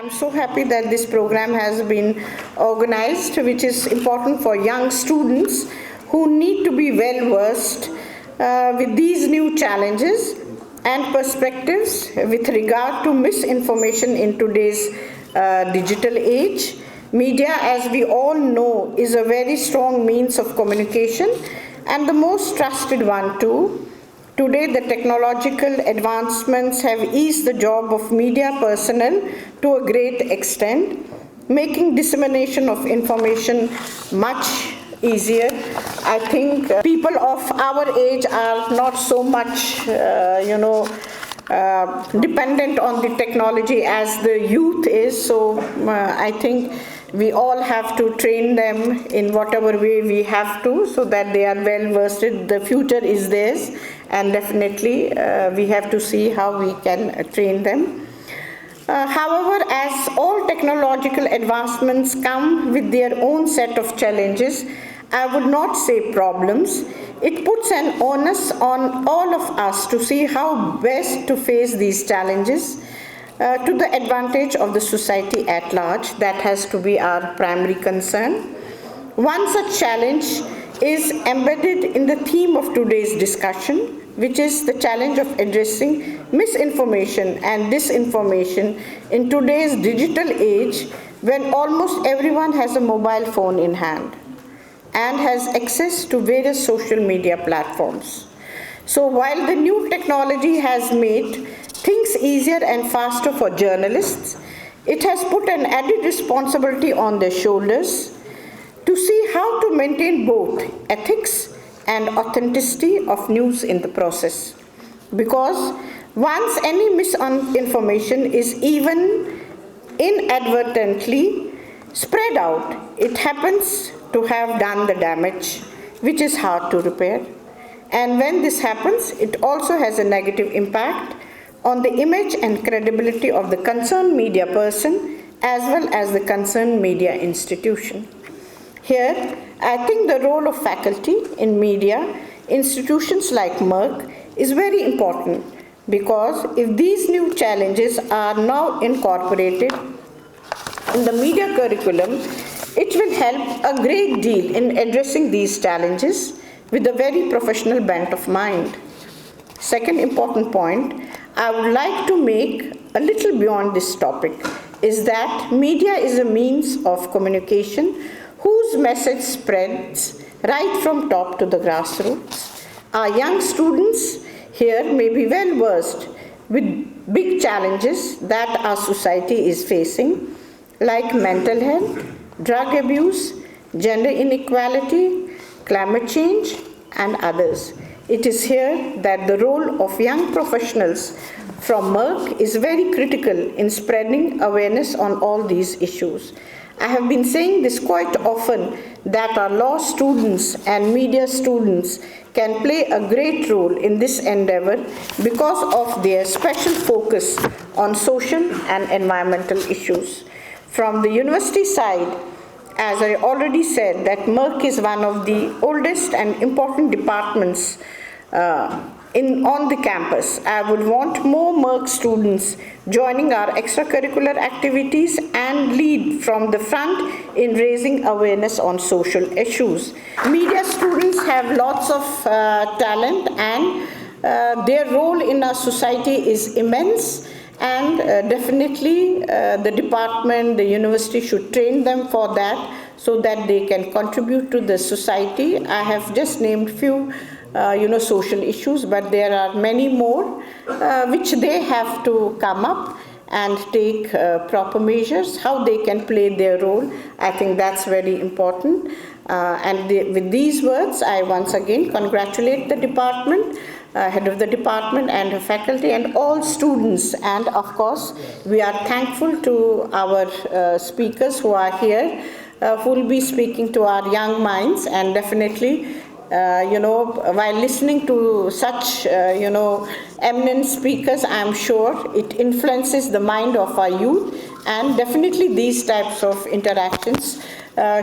I'm so happy that this program has been organized, which is important for young students who need to be well versed with these new challenges and perspectives with regard to misinformation in today's digital age. Media, as we all know, is a very strong means of communication and the most trusted one too. Today, the technological advancements have eased the job of media personnel to a great extent, making dissemination of information much easier. I think people of our age are not so much, dependent on the technology as the youth is. So I think we all have to train them in whatever way we have to so that they are well versed. The future is theirs, and definitely we have to see how we can train them. However, as all technological advancements come with their own set of challenges, I would not say problems. It puts an onus on all of us to see how best to face these challenges to the advantage of the society at large. That has to be our primary concern. One such challenge is embedded in the theme of today's discussion, which is the challenge of addressing misinformation and disinformation in today's digital age when almost everyone has a mobile phone in hand and has access to various social media platforms. So while the new technology has made things easier and faster for journalists, it has put an added responsibility on their shoulders to see how to maintain both ethics and authenticity of news in the process. Because once any misinformation is even inadvertently spread out, it happens to have done the damage, which is hard to repair. And when this happens, it also has a negative impact on the image and credibility of the concerned media person as well as the concerned media institution. Here, I think the role of faculty in media institutions like MERC is very important, because if these new challenges are now incorporated in the media curriculum, it will help a great deal in addressing these challenges with a very professional bent of mind. Second important point I would like to make a little beyond this topic is that media is a means of communication whose message spreads right from top to the grassroots. Our young students here may be well versed with big challenges that our society is facing, like mental health, drug abuse, gender inequality, climate change, and others. It is here that the role of young professionals from MERC is very critical in spreading awareness on all these issues. I have been saying this quite often, that our law students and media students can play a great role in this endeavor because of their special focus on social and environmental issues. From the university side, as I already said, that MERC is one of the oldest and important departments on the campus. I would want more MERC students joining our extracurricular activities and lead from the front in raising awareness on social issues. Media students have lots of talent, and their role in our society is immense. And definitely the department, the university should train them for that so that they can contribute to the society. I have just named few social issues, but there are many more which they have to come up and take proper measures, how they can play their role. I think that's very important. With these words, I once again congratulate the department, head of the department and her faculty and all students. And of course, we are thankful to our speakers who are here, who will be speaking to our young minds. And definitely, while listening to such, eminent speakers, I'm sure it influences the mind of our youth. And definitely these types of interactions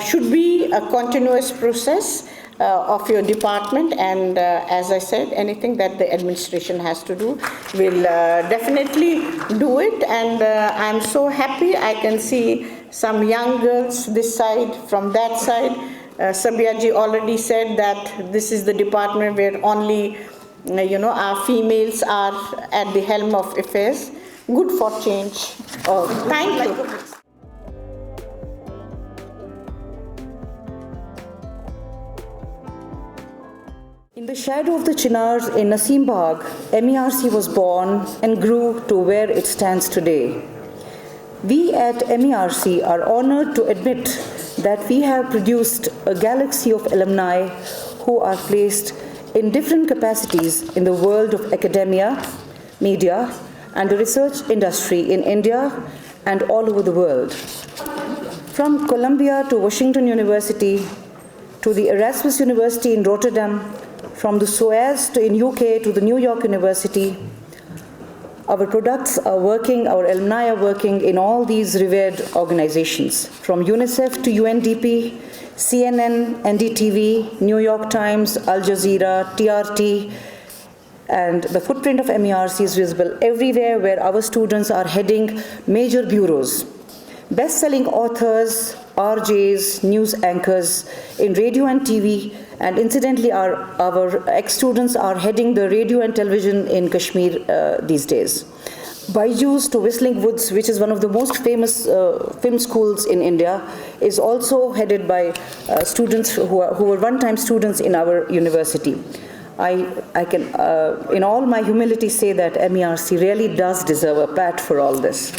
should be a continuous process of your department, and as I said, anything that the administration has to do, will definitely do it. And I'm so happy I can see some young girls this side, from that side. Sabyaji already said that this is the department where only our females are at the helm of affairs. Good for change. Thank you. In the shadow of the Chinars in Naseem Bagh, MERC was born and grew to where it stands today. We at MERC are honored to admit that we have produced a galaxy of alumni who are placed in different capacities in the world of academia, media, and the research industry in India and all over the world. From Columbia to Washington University, to the Erasmus University in Rotterdam, from the SOAS in UK to the New York University, our products are working, our alumni are working in all these revered organizations, from UNICEF to UNDP, CNN, NDTV, New York Times, Al Jazeera, TRT, and the footprint of MERC is visible everywhere where our students are heading major bureaus. Best-selling authors, RJs, news anchors in radio and TV, and incidentally our ex-students are heading the radio and television in Kashmir these days. Byju's to Whistling Woods, which is one of the most famous film schools in India, is also headed by students who were one-time students in our university. I can, in all my humility, say that MERC really does deserve a pat for all this.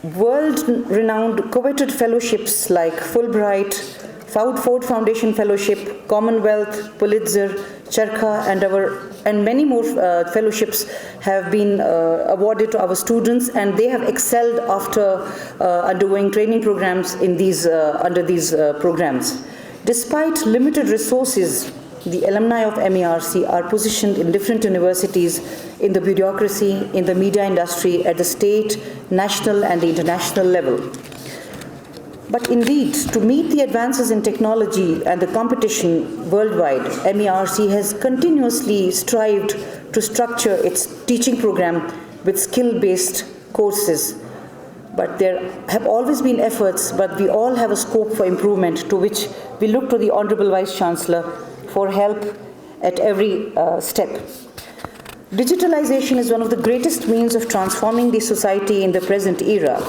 World-renowned coveted fellowships like Fulbright, Ford Foundation Fellowship, Commonwealth, Pulitzer, Charkha, and many more fellowships have been awarded to our students, and they have excelled after undergoing training programs in these under these programs. Despite limited resources, the alumni of MERC are positioned in different universities, in the bureaucracy, in the media industry, at the state, national, and the international level. But indeed, to meet the advances in technology and the competition worldwide, MERC has continuously strived to structure its teaching program with skill-based courses. But there have always been efforts, but we all have a scope for improvement, to which we look to the Honorable Vice Chancellor for help at every step. Digitalization is one of the greatest means of transforming the society in the present era.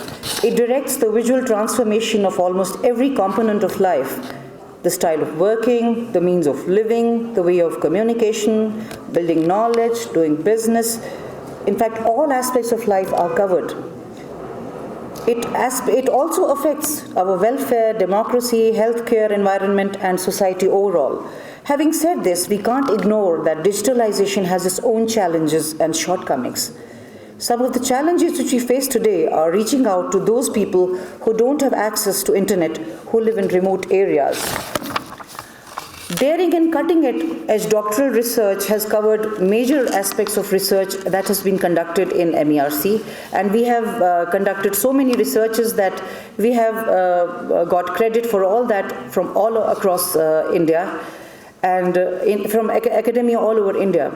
It directs the visual transformation of almost every component of life: the style of working, the means of living, the way of communication, building knowledge, doing business. In fact, all aspects of life are covered. It also affects our welfare, democracy, healthcare, environment, and society overall. Having said this, we can't ignore that digitalization has its own challenges and shortcomings. Some of the challenges which we face today are reaching out to those people who don't have access to internet, who live in remote areas. Daring and cutting-edge doctoral research has covered major aspects of research that has been conducted in MERC, and we have conducted so many researches that we have got credit for all that from all across India, and from academia all over India.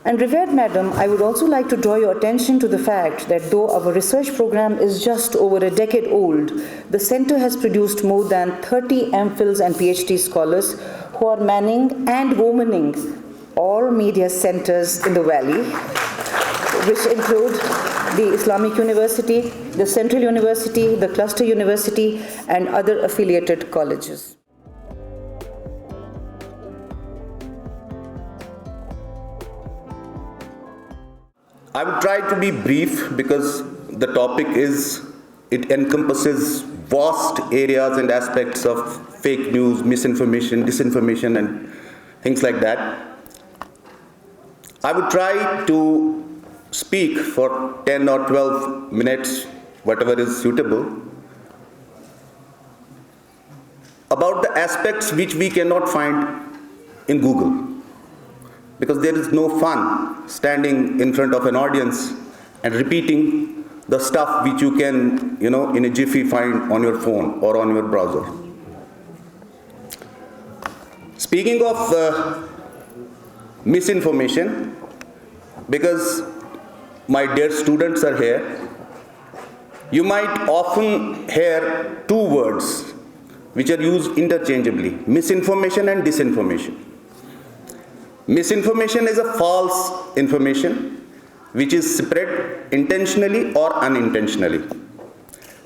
And revered Madam, I would also like to draw your attention to the fact that though our research program is just over a decade old, the center has produced more than 30 MPhils and PhD scholars who are manning and womaning all media centers in the valley, which include the Islamic University, the Central University, the Cluster University, and other affiliated colleges. I would try to be brief because the topic it encompasses vast areas and aspects of fake news, misinformation, disinformation, and things like that. I would try to speak for 10 or 12 minutes, whatever is suitable, about the aspects which we cannot find in Google. Because there is no fun standing in front of an audience and repeating the stuff which you can, in a jiffy find on your phone or on your browser. Speaking of misinformation, because my dear students are here, you might often hear two words which are used interchangeably: misinformation and disinformation. Misinformation is a false information which is spread intentionally or unintentionally.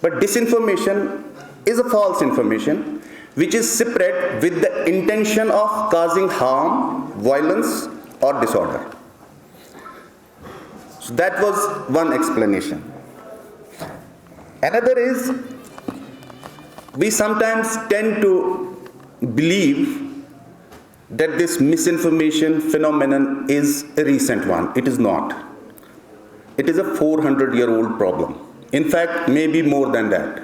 But disinformation is a false information which is spread with the intention of causing harm, violence, or disorder. So that was one explanation. Another is, we sometimes tend to believe that this misinformation phenomenon is a recent one. It is not. It is a 400-year-old problem. In fact, maybe more than that.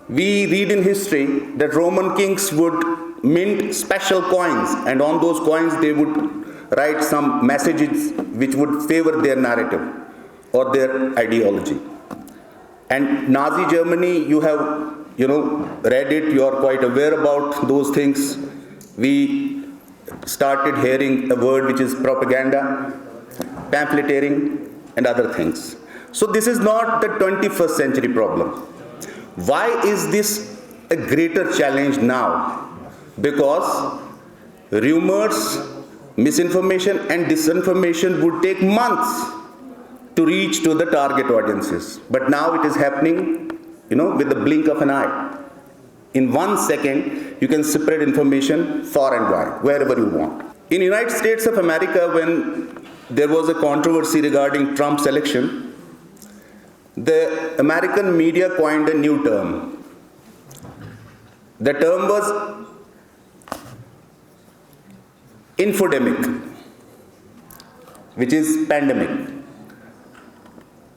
We read in history that Roman kings would mint special coins, and on those coins they would write some messages which would favor their narrative or their ideology. And Nazi Germany, you have read it, you are quite aware about those things. We started hearing a word which is propaganda, pamphleteering, and other things. So this is not the 21st century problem. Why is this a greater challenge now? Because rumors, misinformation, and disinformation would take months to reach to the target audiences. But now it is happening, with the blink of an eye. In 1 second, you can spread information far and wide, wherever you want. In the United States of America, when there was a controversy regarding Trump's election, the American media coined a new term. The term was infodemic, which is pandemic.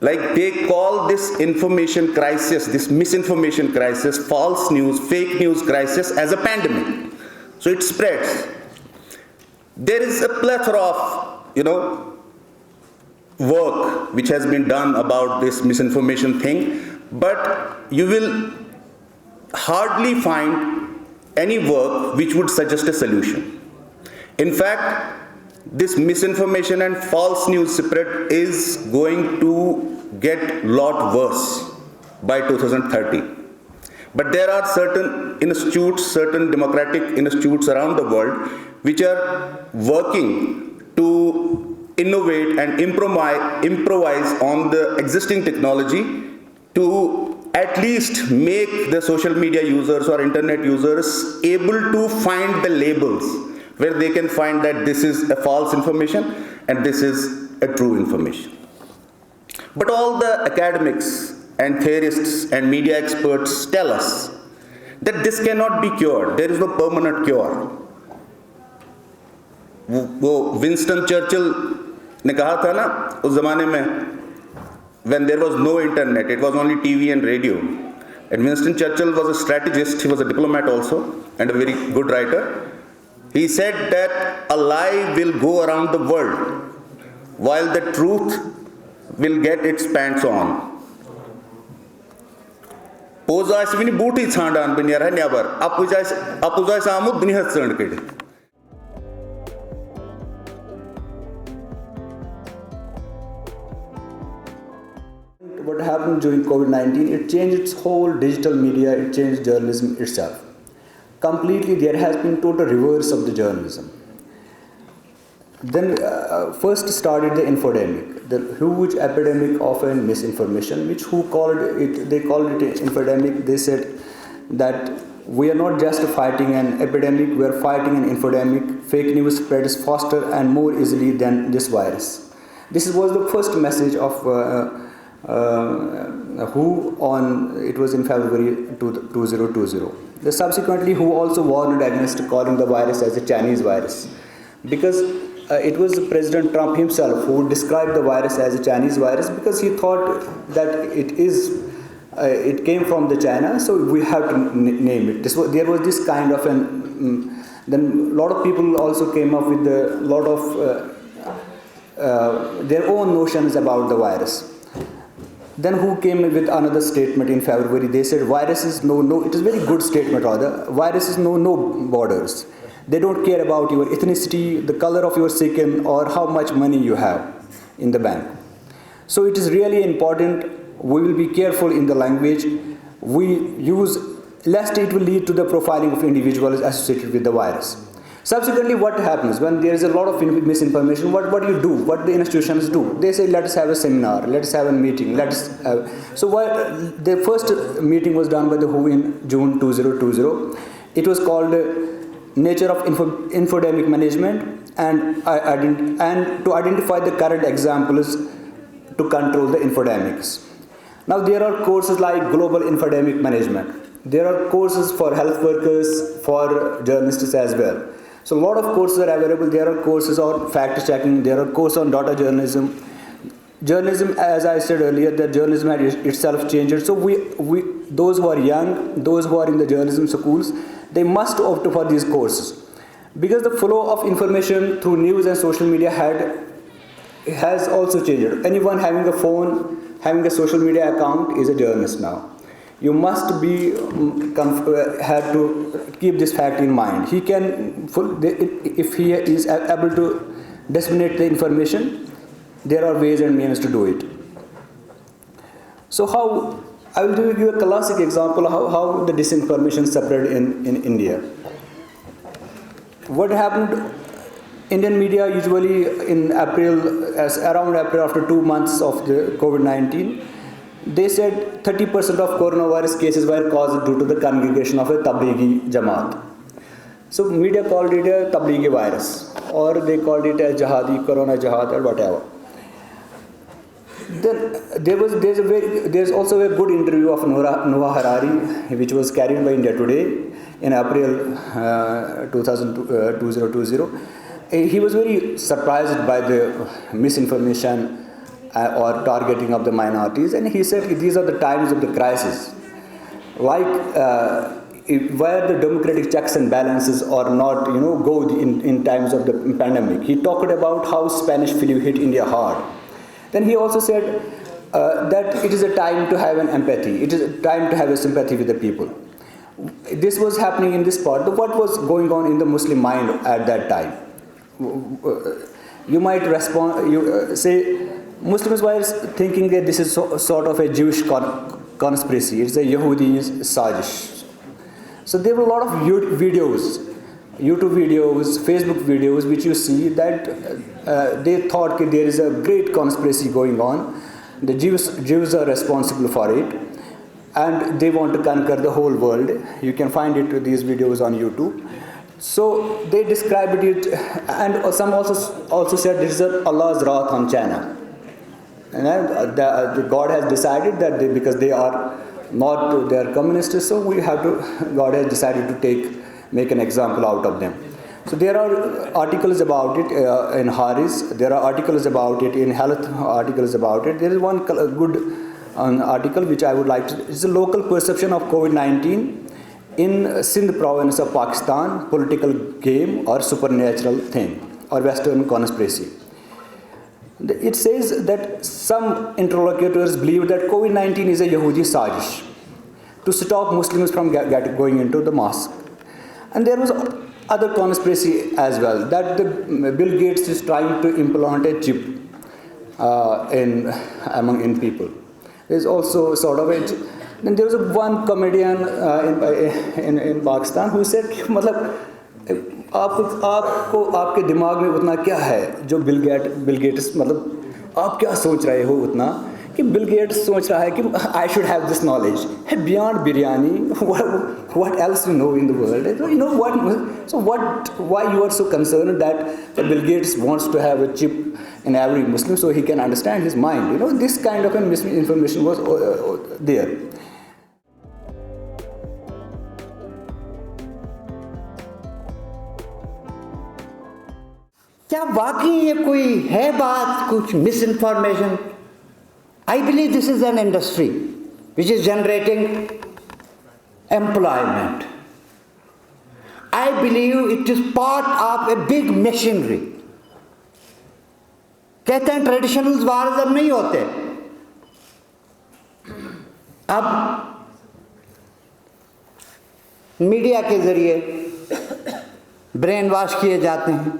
Like, they call this information crisis, this misinformation crisis, false news, fake news crisis as a pandemic. So it spreads. There is a plethora of, work which has been done about this misinformation thing, but you will hardly find any work which would suggest a solution. In fact, this misinformation and false news spread is going to get lot worse by 2030. But there are certain institutes, certain democratic institutes around the world which are working to innovate and improvise on the existing technology to at least make the social media users or internet users able to find the labels where they can find that this is a false information and this is a true information. But all the academics and theorists and media experts tell us that this cannot be cured. There is no permanent cure. वो Winston Churchill ने कहा था ना उस ज़माने में, when there was no internet, it was only TV and radio. And Winston Churchill was a strategist, he was a diplomat also, and a very good writer. He said that a lie will go around the world while the truth will get its pants on. Poza isvini booty chandan binyara nyabar. Apuzai samu dunya chand kede. What happened during COVID-19, it changed its whole digital media, it changed journalism itself. Completely, there has been total reverse of the journalism. Then first started the infodemic, the huge epidemic of misinformation, which they called it an infodemic. They said that we are not just fighting an epidemic, we are fighting an infodemic. Fake news spreads faster and more easily than this virus. This was the first message of WHO it was in February 2020. Subsequently, WHO also warned against calling the virus as a Chinese virus, because it was President Trump himself who described the virus as a Chinese virus, because he thought that it came from the China, so we have to name it. There was this kind of then a lot of people also came up with a lot of their own notions about the virus. Then who came with another statement in February? They said viruses know no. It is very good statement rather. Viruses know no borders. They don't care about your ethnicity, the color of your skin, or how much money you have in the bank. So it is really important. We will be careful in the language we use, lest it will lead to the profiling of individuals associated with the virus. Subsequently, what happens when there is a lot of misinformation? What do you do? What the institutions do? They say, let us have a seminar, let us have a meeting, let us have... So the first meeting was done by the WHO in June 2020. It was called Nature of Infodemic Management and to identify the current examples to control the infodemics. Now there are courses like Global Infodemic Management. There are courses for health workers, for journalists as well. So a lot of courses are available. There are courses on fact checking. There are courses on data journalism. Journalism, as I said earlier, that journalism has itself changed. So those who are young, those who are in the journalism schools, they must opt for these courses, because the flow of information through news and social media has also changed. Anyone having a phone, having a social media account is a journalist now. You must be have to keep this fact in mind. He can, if he is able to disseminate the information, there are ways and means to do it. So how, I will give you a classic example of how the disinformation spread in India. What happened? Indian media usually in April, around April, after 2 months of the COVID-19, they said 30% of coronavirus cases were caused due to the congregation of a Tablighi Jamaat. So media called it a Tablighi virus, or they called it a Jihadi, Corona Jihad, or whatever. Then there's also a good interview of Noah Harari, which was carried by India Today in April 2020. He was very surprised by the misinformation or targeting of the minorities, and he said these are the times of the crisis, like where the democratic checks and balances are not go in times of the pandemic. He talked about how Spanish flu hit India hard. Then he also said that it is a time to have an empathy, it is a time to have a sympathy with the people. This was happening in this part. What was going on in the Muslim mind at that time? You might respond, say, Muslims were thinking that this is sort of a Jewish conspiracy. It's a Yahudi's sajish. So there were a lot of videos, YouTube videos, Facebook videos, which you see that they thought that there is a great conspiracy going on. The Jews are responsible for it, and they want to conquer the whole world. You can find these videos on YouTube. So they described it, and some also said this is Allah's wrath on China. And God has decided that because they are communists, so God has decided to make an example out of them. So there are articles about it in Harris, there are articles about it in health, articles about it. There is one good article which I would like to, it's a local perception of COVID-19 in Sindh province of Pakistan, political game or supernatural thing or Western conspiracy. It says that some interlocutors believe that COVID-19 is a Yahudi sajish to stop Muslims from going into the mosque. And there was other conspiracy as well, that Bill Gates is trying to implant a chip in people. There's also sort of a... Then there was one comedian in Pakistan who said, मतलब आपको आपके दिमाग में उतना क्या है जो Bill Gates मतलब आप क्या सोच रहे हो उतना कि बिल गेट्स सोच रहा है कि I should have this knowledge beyond biryani, what else you know in the world, you know what, so why you are so concerned that Bill Gates wants to have a chip in every Muslim so he can understand his mind. This kind of misinformation was there. क्या वाकई ये कोई है बात कुछ misinformation? I believe this is an industry which is generating employment. I believe it is part of a big machinery. कहते हैं traditional wars अब नहीं होते, अब मीडिया के ज़रिए ब्रेन वॉश किए जाते हैं,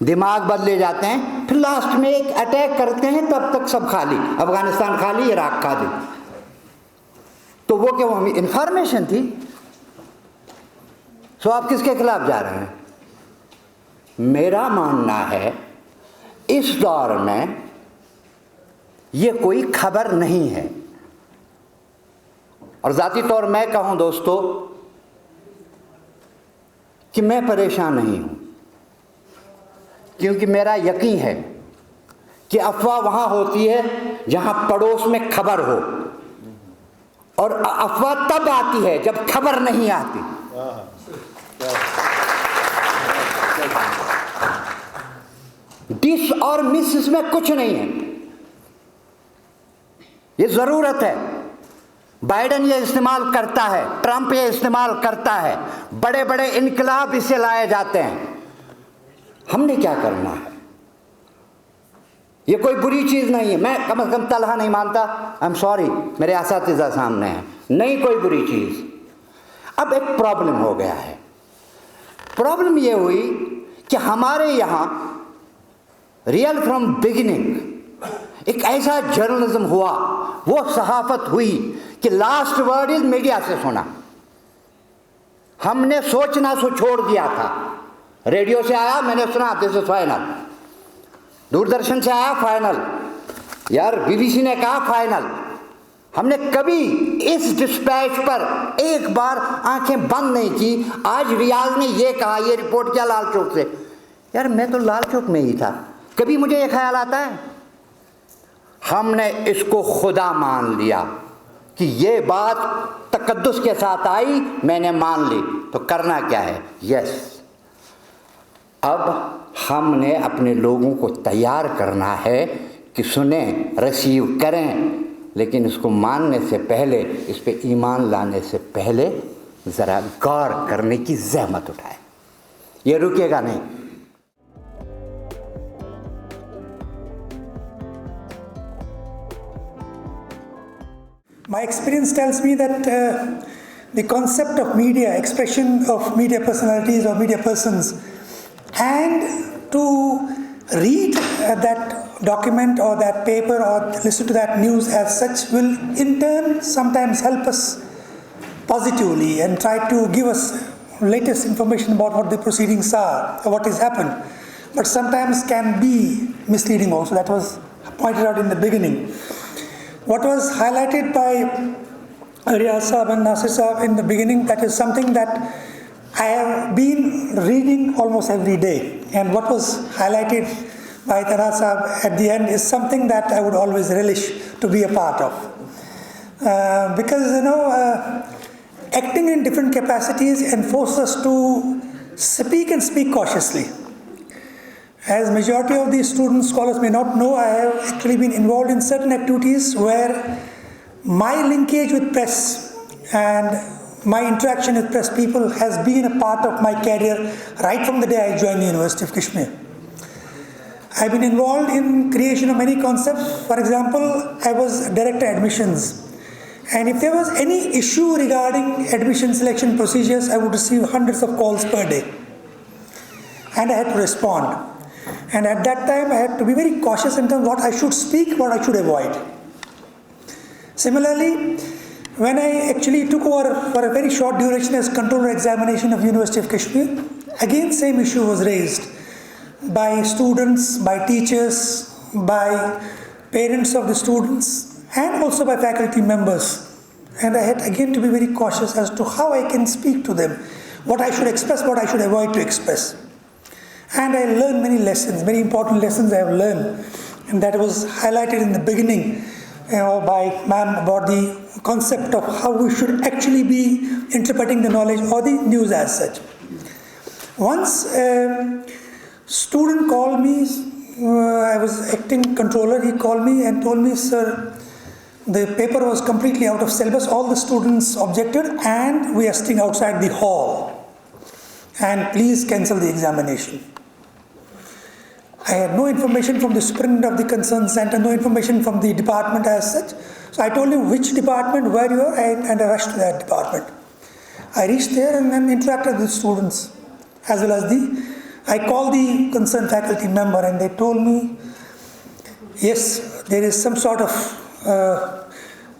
दिमाग बदले जाते हैं, फिर लास्ट में एक अटैक करते हैं, तब तक सब खाली, अफगानिस्तान खाली, इराक खाली। तो वो क्या, वो इंफॉर्मेशन थी? सो आप किसके खिलाफ जा रहे हैं? मेरा मानना है इस दौर में ये कोई खबर नहीं है। और ज़ाती तौर मैं कहूं दोस्तों कि मैं परेशान नहीं हूं, क्योंकि मेरा यकीन है कि अफवाह वहां होती है जहां पड़ोस में खबर हो, और अफवाह तब आती है जब खबर नहीं आती। डिस और मिस इसमें कुछ नहीं है, ये जरूरत है। बाइडेन ये इस्तेमाल करता है, ट्रंप ये इस्तेमाल करता है, बड़े बड़े इनकलाब इससे लाए जाते हैं। हमने क्या करना है? ये कोई बुरी चीज नहीं है, मैं कम से कम तलहा नहीं मानता, आई एम सॉरी, मेरे असातिज़ा सामने हैं, नहीं कोई बुरी चीज। अब एक प्रॉब्लम हो गया है। प्रॉब्लम ये हुई कि हमारे यहां रियल फ्रॉम बिगिनिंग एक ऐसा जर्नलिज्म हुआ, वो सहाफत हुई कि लास्ट वर्ड इज मीडिया से सुना। हमने सोचना छोड़ दिया था। रेडियो से आया, मैंने सुना, दिस इज फाइनल। दूरदर्शन से आया, फाइनल। यार बीबीसी ने कहा, फाइनल। हमने कभी इस डिस्पैच पर एक बार आंखें बंद नहीं की। आज रियाज ने ये कहा, ये रिपोर्ट किया लाल चौक से। यार मैं तो लाल चौक में ही था, कभी मुझे ये ख्याल आता है? हमने इसको खुदा मान लिया कि ये बात तकद्दुस के साथ आई, मैंने मान ली, तो करना क्या है? यस, अब हमने अपने लोगों को तैयार करना है कि सुने, रिसीव करें, लेकिन इसको मानने से पहले, इस पे ईमान लाने से पहले ज़रा गौर करने की ज़हमत उठाएं। ये रुकेगा नहीं। My experience tells me that the concept of media, expression of media personalities or media persons, and to read that document or that paper or listen to that news as such will in turn sometimes help us positively and try to give us latest information about what the proceedings are or what has happened, but sometimes can be misleading also. That was pointed out in the beginning. What was highlighted by Riyaz Saab and Nasir Saab in the beginning, that is something that I have been reading almost every day. And what was highlighted by Taha Saab at the end is something that I would always relish to be a part of. Because, acting in different capacities enforces us to speak and speak cautiously. As majority of these students, scholars may not know, I have actually been involved in certain activities where my linkage with press and my interaction with press people has been a part of my career right from the day I joined the University of Kashmir. I've been involved in creation of many concepts. For example, I was director admissions. And if there was any issue regarding admission selection procedures, I would receive hundreds of calls per day. And I had to respond. And at that time, I had to be very cautious in terms of what I should speak, what I should avoid. Similarly, when I actually took over for a very short duration as controller examination of University of Kashmir, again same issue was raised by students, by teachers, by parents of the students, and also by faculty members. And I had again to be very cautious as to how I can speak to them, what I should express, what I should avoid to express. And I learned many lessons, very important lessons I have learned, and that was highlighted in the beginning by ma'am about the concept of how we should actually be interpreting the knowledge or the news as such. Once a student called me, I was acting controller, he called me and told me, sir, the paper was completely out of syllabus, all the students objected and we are sitting outside the hall, and please cancel the examination. I had no information from the superintendent of the concerned center, no information from the department as such. So I told him which department, where you are, and I rushed to that department. I reached there and then interacted with students as well as I called the concerned faculty member and they told me, yes, there is some sort of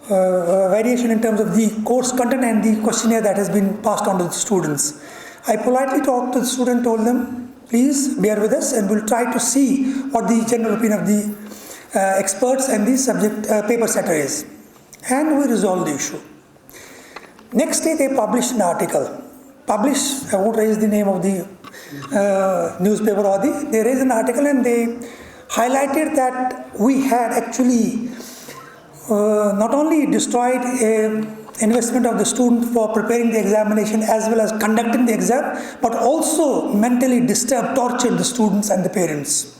variation in terms of the course content and the questionnaire that has been passed on to the students. I politely talked to the student, told them, please bear with us and we'll try to see what the general opinion of the experts and the subject paper setter is. And we resolved the issue. Next day they published an article. I won't raise the name of the newspaper or they raised an article and they highlighted that we had actually not only destroyed an investment of the student for preparing the examination as well as conducting the exam, but also mentally disturbed, tortured the students and the parents.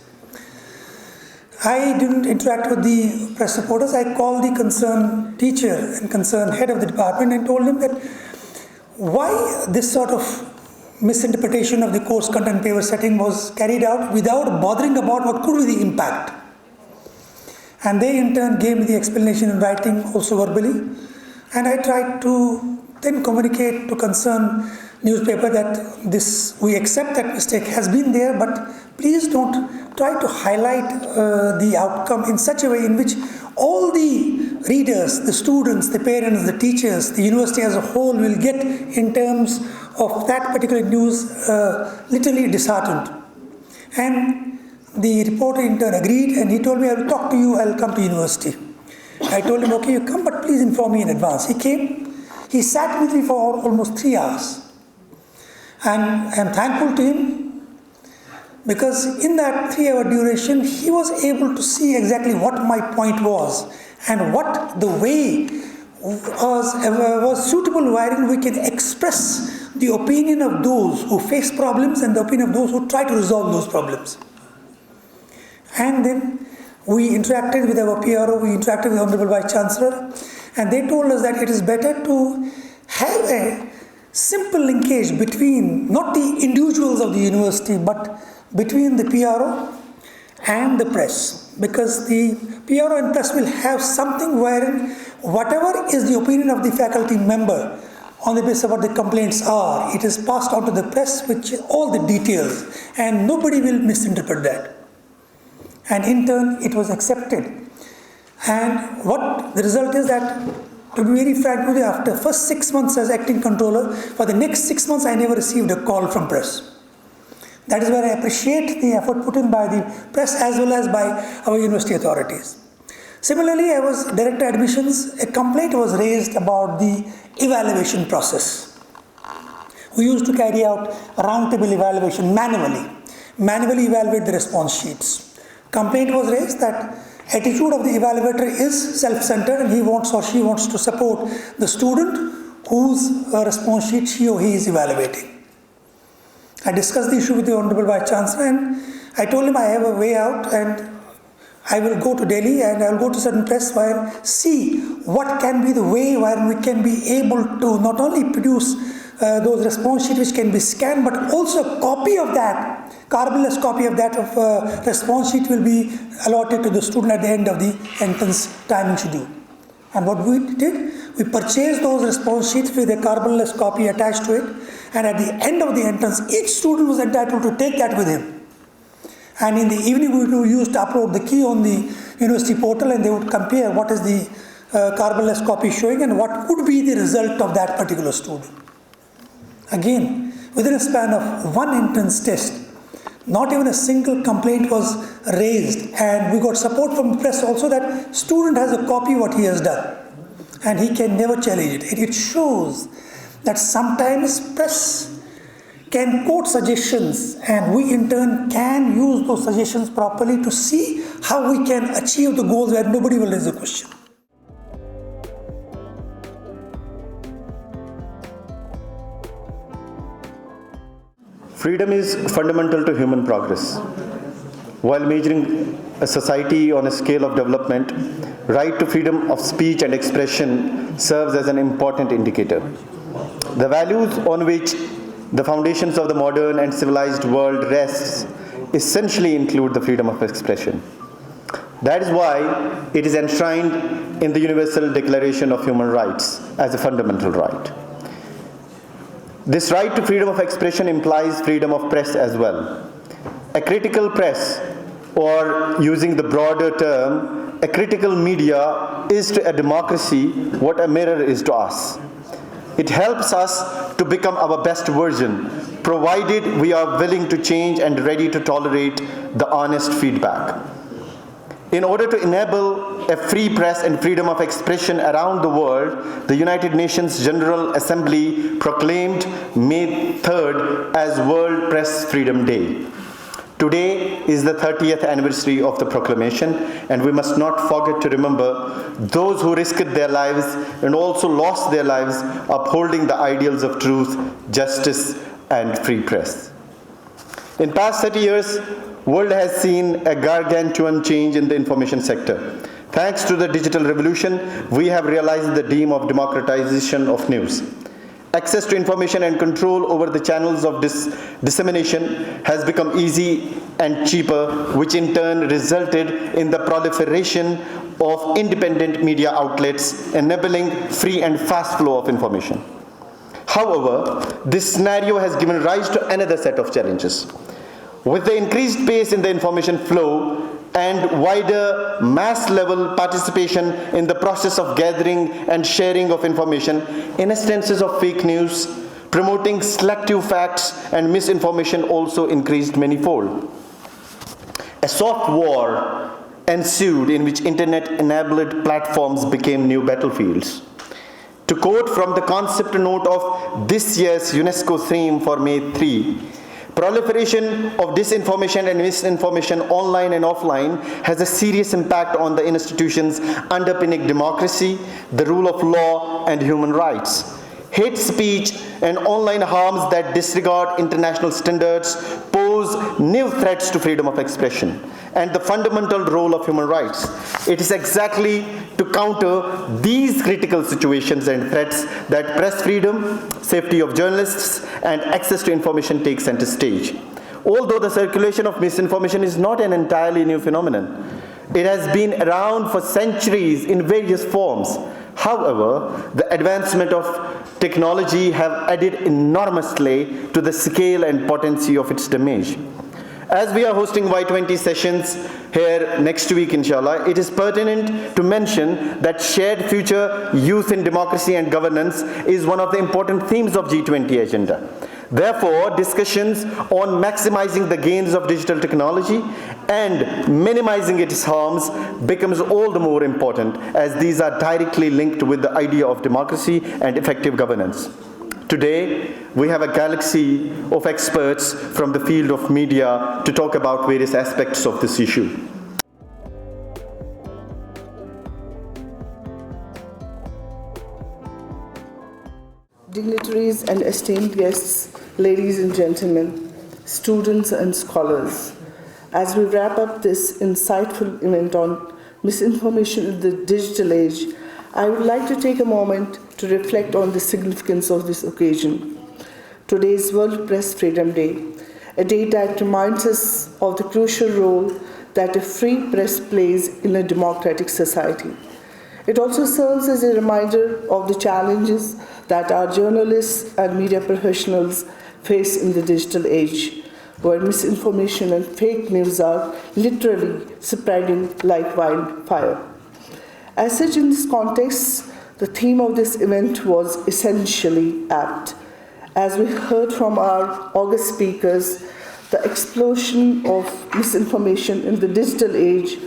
I didn't interact with the press reporters. I called the concerned teacher and concerned head of the department and told him that why this sort of misinterpretation of the course content paper setting was carried out without bothering about what could be the impact. And they in turn gave me the explanation in writing, also verbally. And I tried to then communicate to concerned newspaper that we accept that mistake has been there, but please don't try to highlight the outcome in such a way in which all the readers, the students, the parents, the teachers, the university as a whole will get in terms of that particular news literally disheartened. And the reporter in turn agreed and he told me, I will talk to you, I will come to university. I told him, okay, you come, but please inform me in advance. He came, he sat with me for almost 3 hours. And I am thankful to him because in that 3-hour duration, he was able to see exactly what my point was and what the way was suitable wherein we can express the opinion of those who face problems and the opinion of those who try to resolve those problems. And then we interacted with our PRO, we interacted with the Honorable Vice Chancellor, and they told us that it is better to have a simple linkage between not the individuals of the university but between the PRO and the press, because the PRO and press will have something wherein whatever is the opinion of the faculty member on the basis of what the complaints are, it is passed on to the press with all the details and nobody will misinterpret that. And in turn it was accepted. And what the result is that, to be very frank with you, after first 6 months as acting controller, for the next 6 months I never received a call from press. That is where I appreciate the effort put in by the press as well as by our university authorities. Similarly, I was director admissions. A complaint was raised about the evaluation process. We used to carry out a roundtable evaluation manually evaluate the response sheets. Complaint was raised that attitude of the evaluator is self-centered and he wants or she wants to support the student whose response sheet she or he is evaluating. I discussed the issue with the Honorable Vice Chancellor and I told him I have a way out and I will go to Delhi and I will go to certain press where see what can be the way where we can be able to not only produce those response sheets which can be scanned, but also a copy of that, carbonless copy of that response sheet will be allotted to the student at the end of the entrance timing schedule. And what we did, we purchased those response sheets with a carbonless copy attached to it, and at the end of the entrance, each student was entitled to take that with him. And in the evening, we used to upload the key on the university portal and they would compare what is the carbonless copy showing and what would be the result of that particular student. Again, within a span of one entrance test, not even a single complaint was raised, and we got support from the press also that student has a copy what he has done and he can never challenge it. It shows that sometimes press can quote suggestions and we in turn can use those suggestions properly to see how we can achieve the goals where nobody will raise a question. Freedom is fundamental to human progress. While measuring a society on a scale of development, right to freedom of speech and expression serves as an important indicator. The values on which the foundations of the modern and civilized world rests essentially include the freedom of expression. That is why it is enshrined in the Universal Declaration of Human Rights as a fundamental right. This right to freedom of expression implies freedom of press as well. A critical press, or using the broader term, a critical media is to a democracy what a mirror is to us. It helps us to become our best version, provided we are willing to change and ready to tolerate the honest feedback. In order to enable a free press and freedom of expression around the world, the United Nations General Assembly proclaimed May 3rd as World Press Freedom Day. Today is the 30th anniversary of the proclamation, and we must not forget to remember those who risked their lives and also lost their lives upholding the ideals of truth, justice, and free press. In past 30 years, world has seen a gargantuan change in the information sector. Thanks to the digital revolution, we have realized the dream of democratization of news. Access to information and control over the channels of dissemination has become easy and cheaper, which in turn resulted in the proliferation of independent media outlets, enabling free and fast flow of information. However, this scenario has given rise to another set of challenges. With the increased pace in the information flow and wider mass-level participation in the process of gathering and sharing of information, instances of fake news, promoting selective facts and misinformation also increased manifold. A soft war ensued in which internet-enabled platforms became new battlefields. To quote from the concept note of this year's UNESCO theme for May 3, proliferation of disinformation and misinformation online and offline has a serious impact on the institutions underpinning democracy, the rule of law, and human rights. Hate speech and online harms that disregard international standards pose new threats to freedom of expression and the fundamental role of human rights. It is exactly to counter these critical situations and threats that press freedom, safety of journalists, and access to information take center stage. Although the circulation of misinformation is not an entirely new phenomenon, it has been around for centuries in various forms. However, the advancement of technology have added enormously to the scale and potency of its damage. As we are hosting Y20 sessions here next week, inshallah, it is pertinent to mention that shared future youth in democracy and governance is one of the important themes of G20 agenda. Therefore, discussions on maximizing the gains of digital technology and minimizing its harms becomes all the more important, as these are directly linked with the idea of democracy and effective governance. Today, we have a galaxy of experts from the field of media to talk about various aspects of this issue. Dignitaries and esteemed guests, ladies and gentlemen, students and scholars, as we wrap up this insightful event on misinformation in the digital age, I would like to take a moment to reflect on the significance of this occasion. Today is World Press Freedom Day, a day that reminds us of the crucial role that a free press plays in a democratic society. It also serves as a reminder of the challenges that our journalists and media professionals face in the digital age, where misinformation and fake news are literally spreading like wildfire. As such, in this context, the theme of this event was essentially apt. As we heard from our august speakers, the explosion of misinformation in the digital age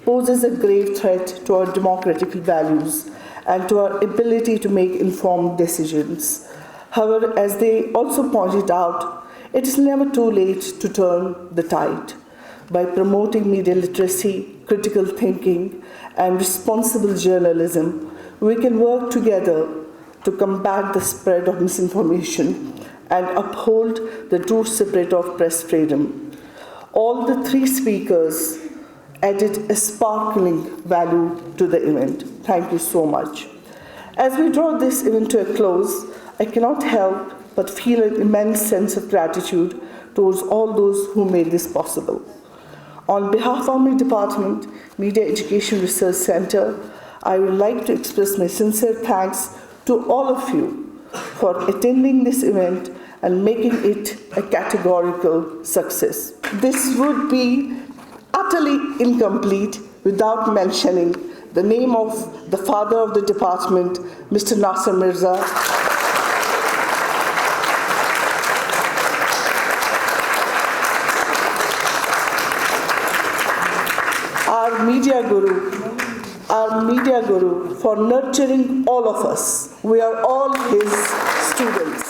poses a grave threat to our democratic values and to our ability to make informed decisions. However, as they also pointed out, it is never too late to turn the tide. By promoting media literacy, critical thinking, and responsible journalism, we can work together to combat the spread of misinformation and uphold the true spirit of press freedom. All the three speakers added a sparkling value to the event. Thank you so much. As we draw this event to a close, I cannot help but feel an immense sense of gratitude towards all those who made this possible. On behalf of my department, Media Education Research Center, I would like to express my sincere thanks to all of you for attending this event and making it a categorical success. This would be utterly incomplete without mentioning the name of the father of the department, Mr. Nasser Mirza. Our media guru for nurturing all of us. We are all his students.